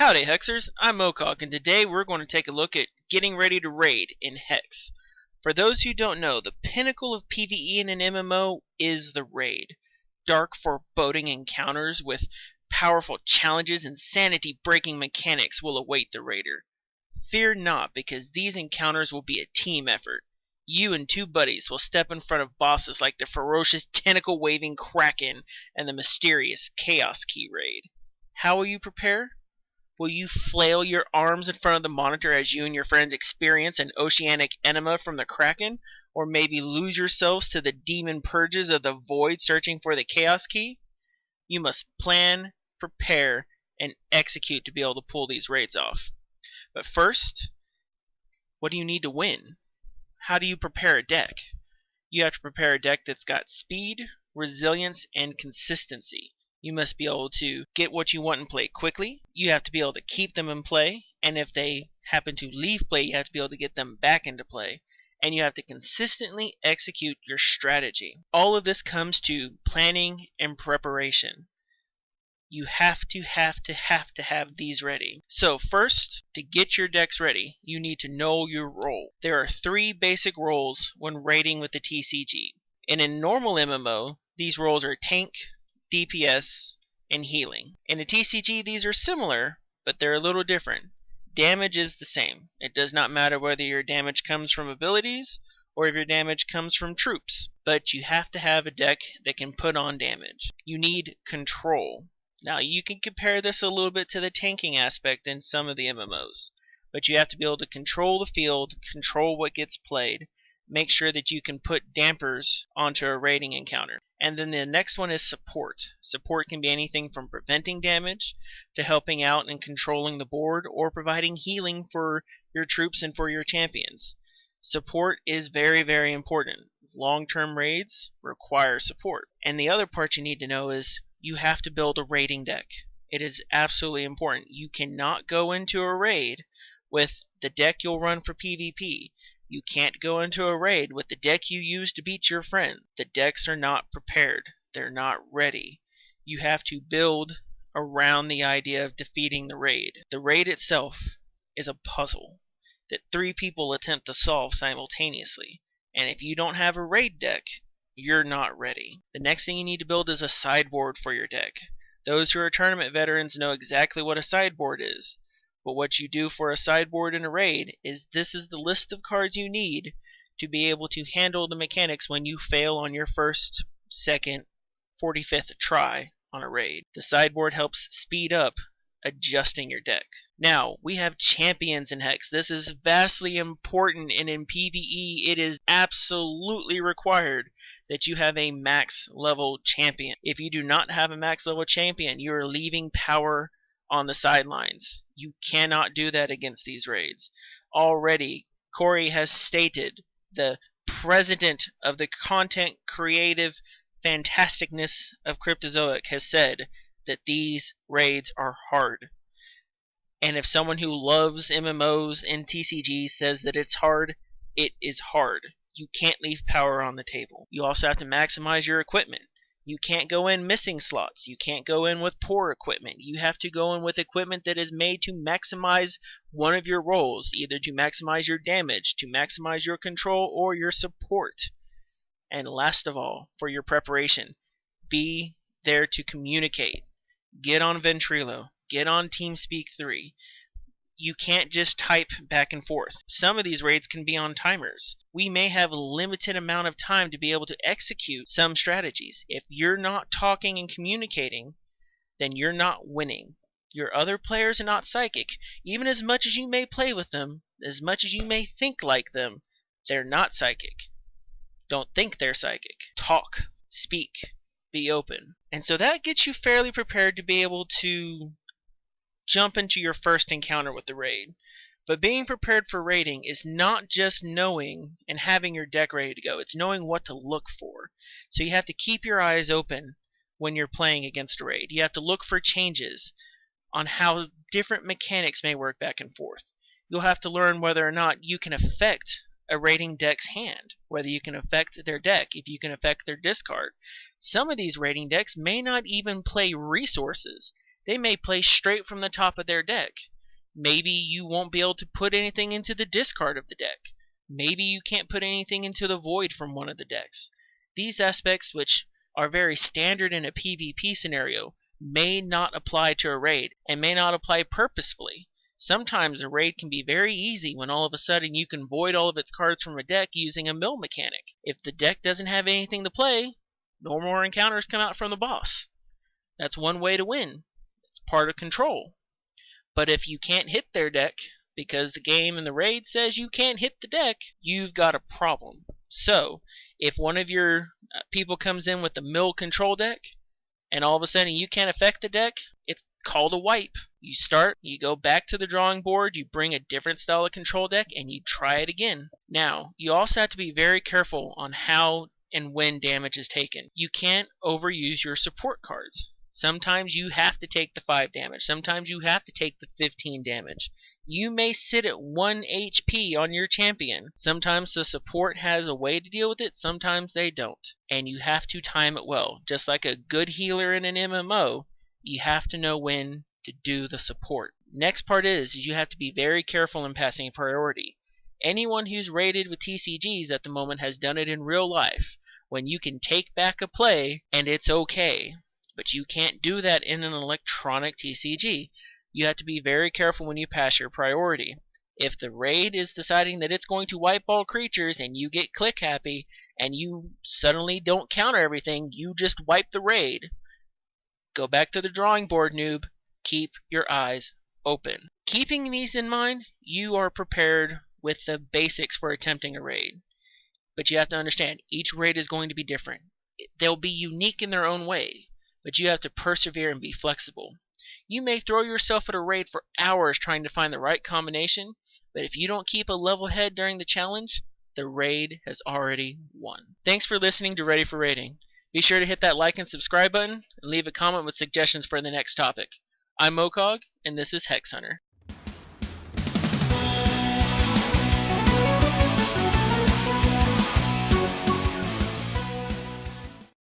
Howdy Hexers, I'm Mokog, and today we're going to take a look at getting ready to raid in Hex. For those who don't know, the pinnacle of PvE in an MMO is the raid. Dark, foreboding encounters with powerful challenges and sanity-breaking mechanics will await the raider. Fear not, because these encounters will be a team effort. You and two buddies will step in front of bosses like the ferocious tentacle-waving Kraken and the mysterious Chaos Key raid. How will you prepare? Will you flail your arms in front of the monitor as you and your friends experience an oceanic enema from the Kraken? Or maybe lose yourselves to the demon purges of the void searching for the Chaos Key? You must plan, prepare, and execute to be able to pull these raids off. But first, what do you need to win? How do you prepare a deck? You have to prepare a deck that's got speed, resilience, and consistency. You must be able to get what you want in play quickly. You have to be able to keep them in play. And if they happen to leave play, you have to be able to get them back into play. And you have to consistently execute your strategy. All of this comes to planning and preparation. You have to have these ready. So first, to get your decks ready, you need to know your role. There are 3 basic roles when raiding with the TCG. In a normal MMO, these roles are tank, DPS, and healing. In a TCG, these are similar, but they're a little different. Damage is the same. It does not matter whether your damage comes from abilities or if your damage comes from troops, but you have to have a deck that can put on damage. You need control. Now, you can compare this a little bit to the tanking aspect in some of the MMOs, but you have to be able to control the field, control what gets played, make sure that you can put dampers onto a raiding encounter. And then the next one is support. Support can be anything from preventing damage to helping out and controlling the board or providing healing for your troops and for your champions. Support is very, very important. Long-term raids require support. And the other part you need to know is you have to build a raiding deck. It is absolutely important. You cannot go into a raid with the deck you'll run for PvP. You can't go into a raid with the deck you use to beat your friend. The decks are not prepared. They're not ready. You have to build around the idea of defeating the raid. The raid itself is a puzzle that 3 people attempt to solve simultaneously. And if you don't have a raid deck, you're not ready. The next thing you need to build is a sideboard for your deck. Those who are tournament veterans know exactly what a sideboard is. But what you do for a sideboard in a raid is this is the list of cards you need to be able to handle the mechanics when you fail on your first, second, 45th try on a raid. The sideboard helps speed up adjusting your deck. Now, we have champions in Hex. This is vastly important, and in PvE it is absolutely required that you have a max level champion. If you do not have a max level champion, you are leaving power on the sidelines. You cannot do that against these raids. Already, Corey has stated, the president of the content creative fantasticness of Cryptozoic has said that these raids are hard. And if someone who loves MMOs and TCGs says that it's hard, it is hard. You can't leave power on the table. You also have to maximize your equipment. You can't go in missing slots. You can't go in with poor equipment. You have to go in with equipment that is made to maximize one of your roles, either to maximize your damage, to maximize your control, or your support. And last of all, for your preparation, be there to communicate. Get on Ventrilo. Get on TeamSpeak 3. You can't just type back and forth. Some of these raids can be on timers. We may have a limited amount of time to be able to execute some strategies. If you're not talking and communicating, then you're not winning. Your other players are not psychic. Even as much as you may play with them, as much as you may think like them, they're not psychic. Don't think they're psychic. Talk. Speak. Be open. And so that gets you fairly prepared to be able to jump into your first encounter with the raid. But being prepared for raiding is not just knowing and having your deck ready to go. It's knowing what to look for. So you have to keep your eyes open when you're playing against a raid. You have to look for changes on how different mechanics may work back and forth. You'll have to learn whether or not you can affect a raiding deck's hand, whether you can affect their deck, if you can affect their discard. Some of these raiding decks may not even play resources. they may play straight from the top of their deck. Maybe you won't be able to put anything into the discard of the deck. Maybe you can't put anything into the void from one of the decks. These aspects, which are very standard in a PvP scenario, may not apply to a raid, and may not apply purposefully. Sometimes a raid can be very easy when all of a sudden you can void all of its cards from a deck using a mill mechanic. If the deck doesn't have anything to play, no more encounters come out from the boss. That's one way to win. It's part of control. But if you can't hit their deck, because the game and the raid says you can't hit the deck, you've got a problem. So, if one of your people comes in with a mill control deck, and all of a sudden you can't affect the deck, it's called a wipe. You start, you go back to the drawing board, you bring a different style of control deck, and you try it again. Now, you also have to be very careful on how and when damage is taken. You can't overuse your support cards. Sometimes you have to take the 5 damage. Sometimes you have to take the 15 damage. You may sit at 1 HP on your champion. Sometimes the support has a way to deal with it, sometimes they don't. And you have to time it well. Just like a good healer in an MMO, you have to know when to do the support. Next part is you have to be very careful in passing priority. Anyone who's raided with TCGs at the moment has done it in real life, when you can take back a play and it's okay. But you can't do that in an electronic TCG. You have to be very careful when you pass your priority. If the raid is deciding that it's going to wipe all creatures and you get click happy and you suddenly don't counter everything, you just wipe the raid. Go back to the drawing board, noob. Keep your eyes open. Keeping these in mind, you are prepared with the basics for attempting a raid. But you have to understand, each raid is going to be different. They'll be unique in their own way. But you have to persevere and be flexible. You may throw yourself at a raid for hours trying to find the right combination, but if you don't keep a level head during the challenge, the raid has already won. Thanks for listening to Ready for Raiding. Be sure to hit that like and subscribe button, and leave a comment with suggestions for the next topic. I'm Mokog, and this is Hex Hunter.